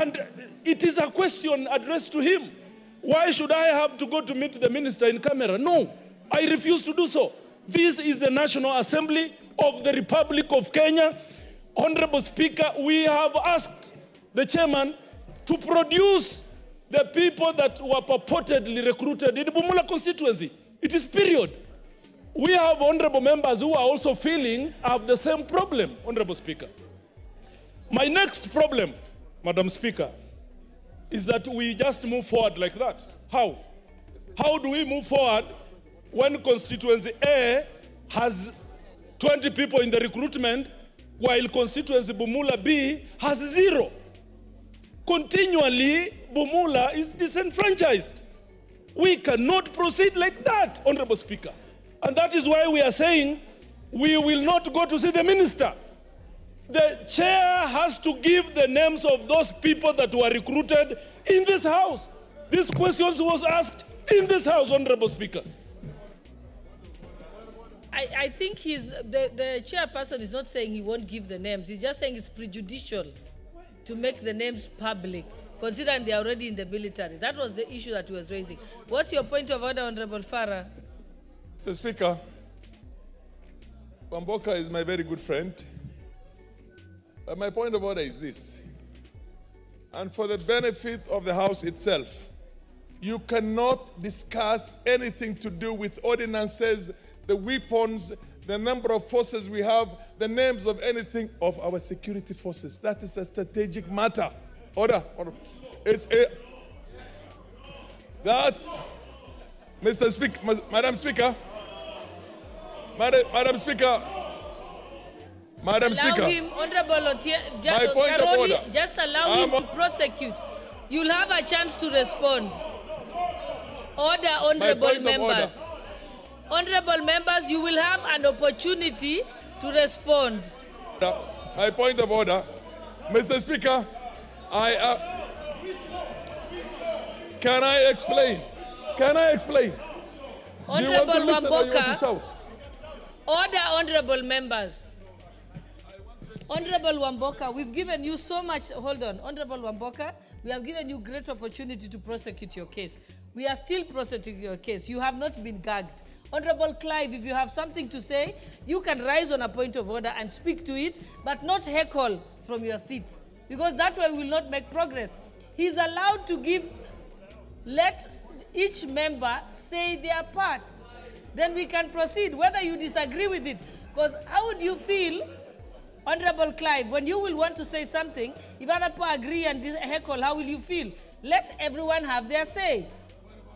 And it is a question addressed to him. Why should I have to go to meet the minister in camera? No, I refuse to do so. This is the National Assembly of the Republic of Kenya. Honorable Speaker, we have asked the chairman to produce the people that were purportedly recruited in Bumula constituency. It is period. We have honorable members who are also have the same problem, Honorable Speaker. My next problem, Madam Speaker, is that we just move forward like that. How? How do we move forward when constituency A has 20 people in the recruitment, while constituency Bumula B has 0? Continually, Bumula is disenfranchised. We cannot proceed like that, Honorable Speaker. And that is why we are saying we will not go to see the minister. The chair has to give the names of those people that were recruited in this house. This question was asked in this house, Honorable Speaker. I think the chairperson is not saying he won't give the names. He's just saying it's prejudicial to make the names public, considering they are already in the military. That was the issue that he was raising. What's your point of order, Honorable Farah? Mr. Speaker, Wamboka is my very good friend. But my point of order is this. And for the benefit of the House itself, you cannot discuss anything to do with ordinances, the weapons, the number of forces we have, the names of anything of our security forces. That is a strategic matter. Order. It's a... That... Mr. Speaker, Madam Speaker, Madam Speaker, Madam Speaker. Allow him, Honorable My point of order. Just allow him to prosecute. You'll have a chance to respond. Order, honorable members. Honorable members, you will have an opportunity to respond. My point of order. Mr. Speaker, can I explain? Can I explain? Honorable Wamboka. Order, honorable members. Honorable Wamboka, we've given you so much. Hold on. Honorable Wamboka, we have given you great opportunity to prosecute your case. We are still prosecuting your case. You have not been gagged. Honorable Clive, if you have something to say, you can rise on a point of order and speak to it, but not heckle from your seats, because that way we will not make progress. He's allowed to let each member say their part. Then we can proceed, whether you disagree with it. Because how would you feel, Honorable Clive, when you will want to say something, if other people agree and heckle, how will you feel? Let everyone have their say.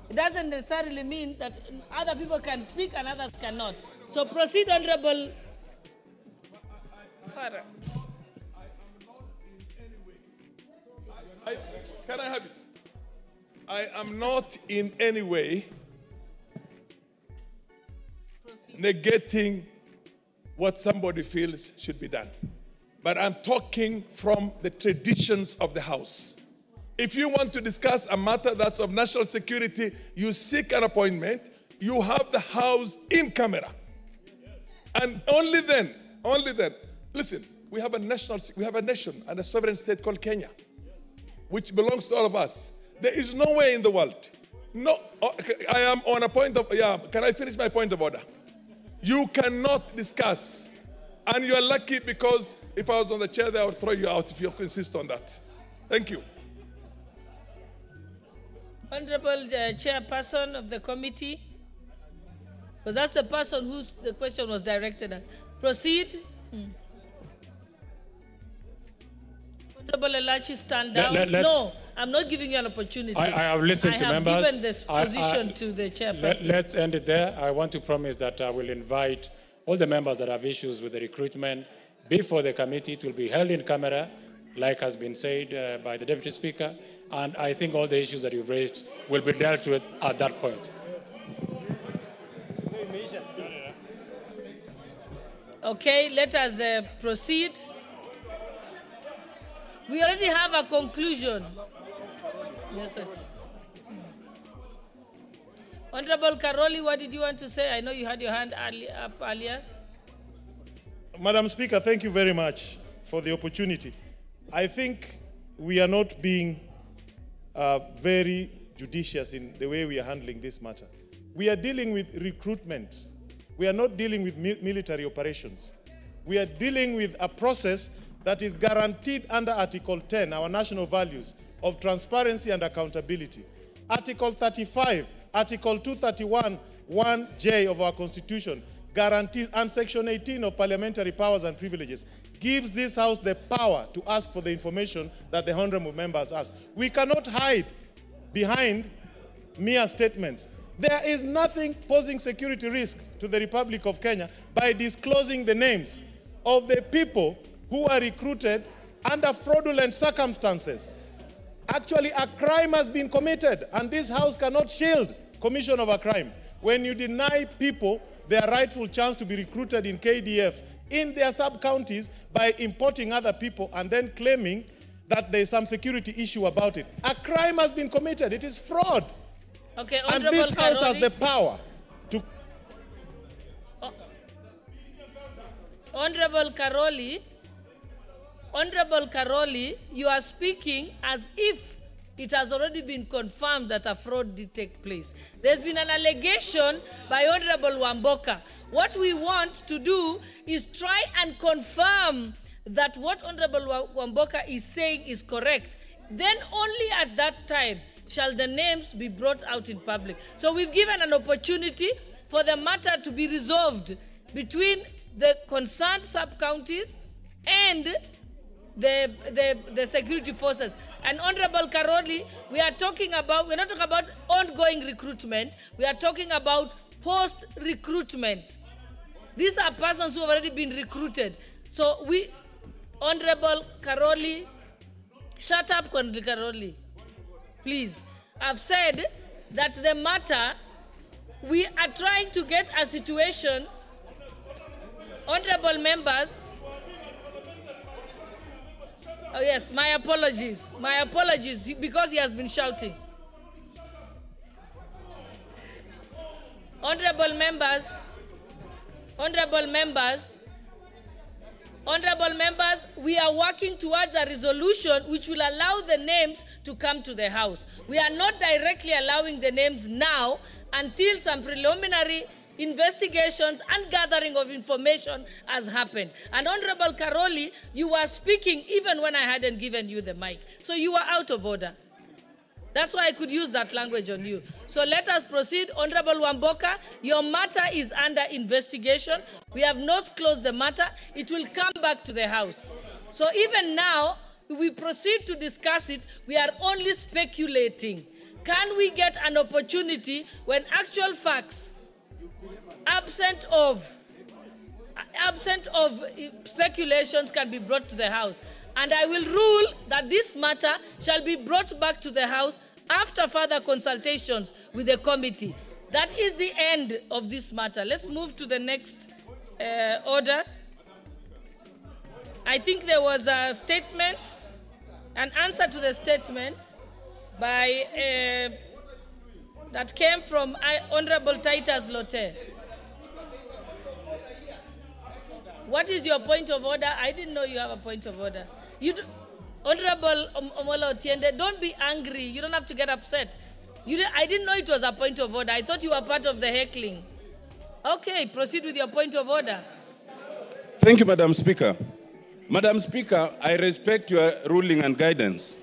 It doesn't necessarily mean that other people can speak and others cannot. So proceed, Honorable Farah. Can I have it? I am not in any way negating what somebody feels should be done. But I'm talking from the traditions of the House. If you want to discuss a matter that's of national security, you seek an appointment, you have the House in camera. And only then, listen, we have a nation and a sovereign state called Kenya, which belongs to all of us. There is no way in the world. No, I am on a point of, can I finish my point of order? You cannot discuss, and you are lucky because if I was on the chair there, I would throw you out if you insist on that. Thank you. Honorable Chairperson of the committee, because that's the person who the question was directed at. Proceed. Honorable Elachi, stand down. No, I'm not giving you an opportunity. I have listened to members. I have given this position to the chairperson. Let's end it there. I want to promise that I will invite all the members that have issues with the recruitment before the committee. It will be held in camera, like has been said by the Deputy Speaker, and I think all the issues that you've raised will be dealt with at that point. Okay, let us proceed. We already have a conclusion. Yes, it's... Honorable Karoli, what did you want to say? I know you had your hand up earlier. Madam Speaker, thank you very much for the opportunity. I think we are not being very judicious in the way we are handling this matter. We are dealing with recruitment. We are not dealing with military operations. We are dealing with a process that is guaranteed under Article 10, our national values of transparency and accountability. Article 35, Article 231, 1J of our Constitution guarantees, and Section 18 of Parliamentary Powers and Privileges gives this House the power to ask for the information that the honorable members ask. We cannot hide behind mere statements. There is nothing posing security risk to the Republic of Kenya by disclosing the names of the people who are recruited under fraudulent circumstances. Actually, a crime has been committed, and this House cannot shield commission of a crime. When you deny people their rightful chance to be recruited in KDF in their sub-counties by importing other people and then claiming that there is some security issue about it. A crime has been committed. It is fraud. Okay, and this House has the power to... Honorable Karoli, you are speaking as if it has already been confirmed that a fraud did take place. There's been an allegation by Honorable Wamboka. What we want to do is try and confirm that what Honorable Wamboka is saying is correct. Then only at that time shall the names be brought out in public. So we've given an opportunity for the matter to be resolved between the concerned sub-counties and the security forces. And Honorable Karoli, we're not talking about ongoing recruitment, we are talking about post-recruitment. These are persons who have already been recruited. So Honorable Karoli, shut up, Honorable Karoli, please. I've said that the matter, we are trying to get a situation, honorable members. Oh yes, my apologies, because he has been shouting. Honorable members, we are working towards a resolution which will allow the names to come to the House. We are not directly allowing the names now until some preliminary investigations and gathering of information has happened. And Honorable Karoli, you were speaking even when I hadn't given you the mic. So you were out of order. That's why I could use that language on you. So let us proceed. Honorable Wamboka, your matter is under investigation. We have not closed the matter. It will come back to the House. So even now, if we proceed to discuss it, we are only speculating. Can we get an opportunity when actual facts, absent of speculations, can be brought to the House? And I will rule that this matter shall be brought back to the House after further consultations with the committee. That is the end of this matter. Let's move to the next order. I think there was a statement, an answer to the statement by that came from Honorable Titus Lotte. What is your point of order? I didn't know you have a point of order. Honorable Omola Otiende, don't be angry. You don't have to get upset. I didn't know it was a point of order. I thought you were part of the heckling. Okay, proceed with your point of order. Thank you, Madam Speaker. Madam Speaker, I respect your ruling and guidance.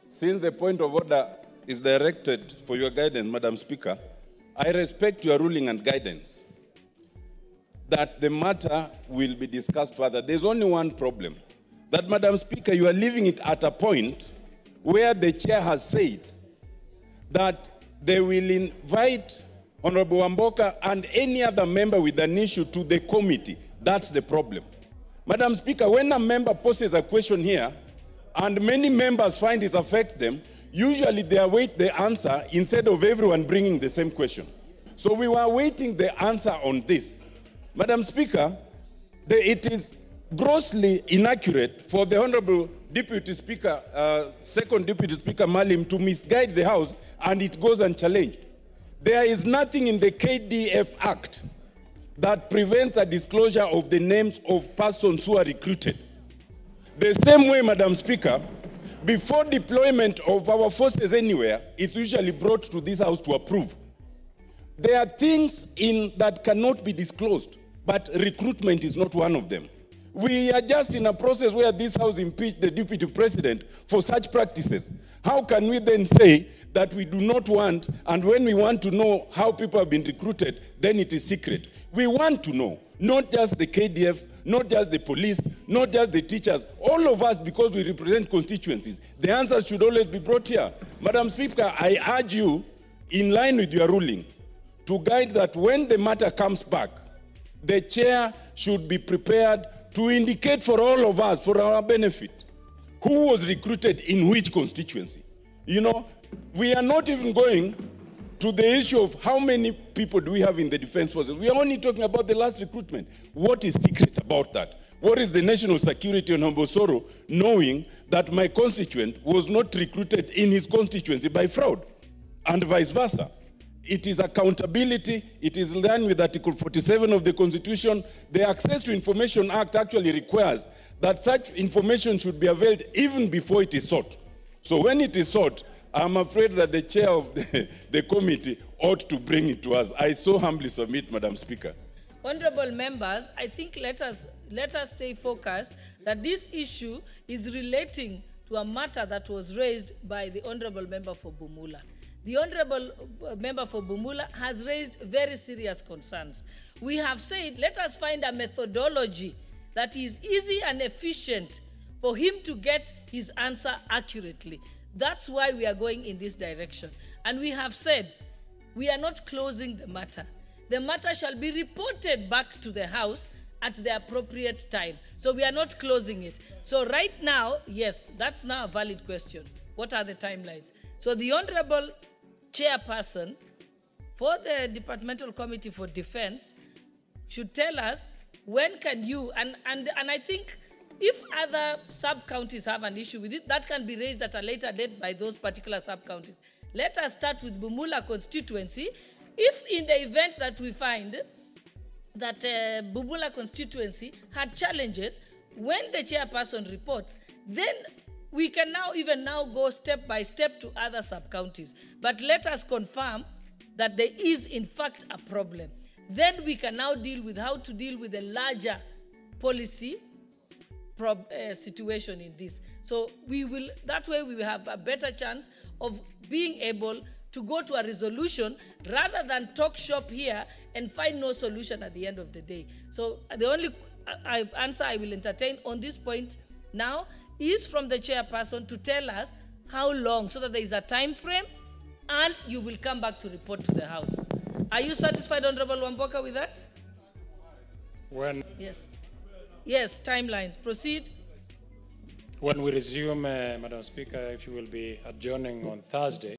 Since the point of order is directed for your guidance, Madam Speaker, I respect your ruling and guidance that the matter will be discussed further. There's only one problem, that, Madam Speaker, you are leaving it at a point where the chair has said that they will invite Honorable Wamboka and any other member with an issue to the committee. That's the problem. Madam Speaker, when a member poses a question here and many members find it affects them, usually they await the answer instead of everyone bringing the same question. So we were awaiting the answer on this. Madam Speaker, it is grossly inaccurate for the Honorable Deputy Speaker, Second Deputy Speaker Malim, to misguide the House, and it goes unchallenged. There is nothing in the KDF Act that prevents a disclosure of the names of persons who are recruited. The same way, Madam Speaker, before deployment of our forces anywhere, it's usually brought to this House to approve. There are things that cannot be disclosed, but recruitment is not one of them. We are just in a process where this House impeached the Deputy President for such practices. How can we then say that we do not want, and when we want to know how people have been recruited, then it is secret? We want to know, not just the KDF, not just the police, not just the teachers, all of us, because we represent constituencies. The answers should always be brought here. Madam Speaker, I urge you, in line with your ruling, to guide that when the matter comes back, the chair should be prepared to indicate for all of us, for our benefit, who was recruited in which constituency. You know, we are not even going to the issue of how many people do we have in the defense forces. We are only talking about the last recruitment. What is secret about that? What is the national security on Ombosoro, knowing that my constituent was not recruited in his constituency by fraud, and vice versa? It is accountability. It is in line with Article 47 of the Constitution. The Access to Information Act actually requires that such information should be availed even before it is sought. So when it is sought, I'm afraid that the chair of the committee ought to bring it to us. I so humbly submit, Madam Speaker. Honorable members, I think let us stay focused that this issue is relating to a matter that was raised by the Honorable Member for Bumula. The Honorable Member for Bumula has raised very serious concerns. We have said, let us find a methodology that is easy and efficient for him to get his answer accurately. That's why we are going in this direction. And we have said, we are not closing the matter. The matter shall be reported back to the House at the appropriate time. So we are not closing it. So right now, yes, that's now a valid question. What are the timelines? So the Honorable Chairperson for the Departmental Committee for Defense should tell us when can you, and I think if other sub-counties have an issue with it, that can be raised at a later date by those particular sub-counties. Let us start with Bumula constituency. If in the event that we find that Bumula constituency had challenges, when the chairperson reports, then we can now go step by step to other sub-counties. But let us confirm that there is in fact a problem. Then we can now deal with how to deal with a larger policy situation in this. So that way we will have a better chance of being able to go to a resolution rather than talk shop here and find no solution at the end of the day. So the only answer I will entertain on this point now is from the chairperson to tell us how long, so that there is a time frame, and you will come back to report to the House. Are you satisfied, Honorable Wamboka, with that? When? Yes. Yes, timelines. Proceed. When we resume, Madam Speaker, if you will be adjourning on Thursday,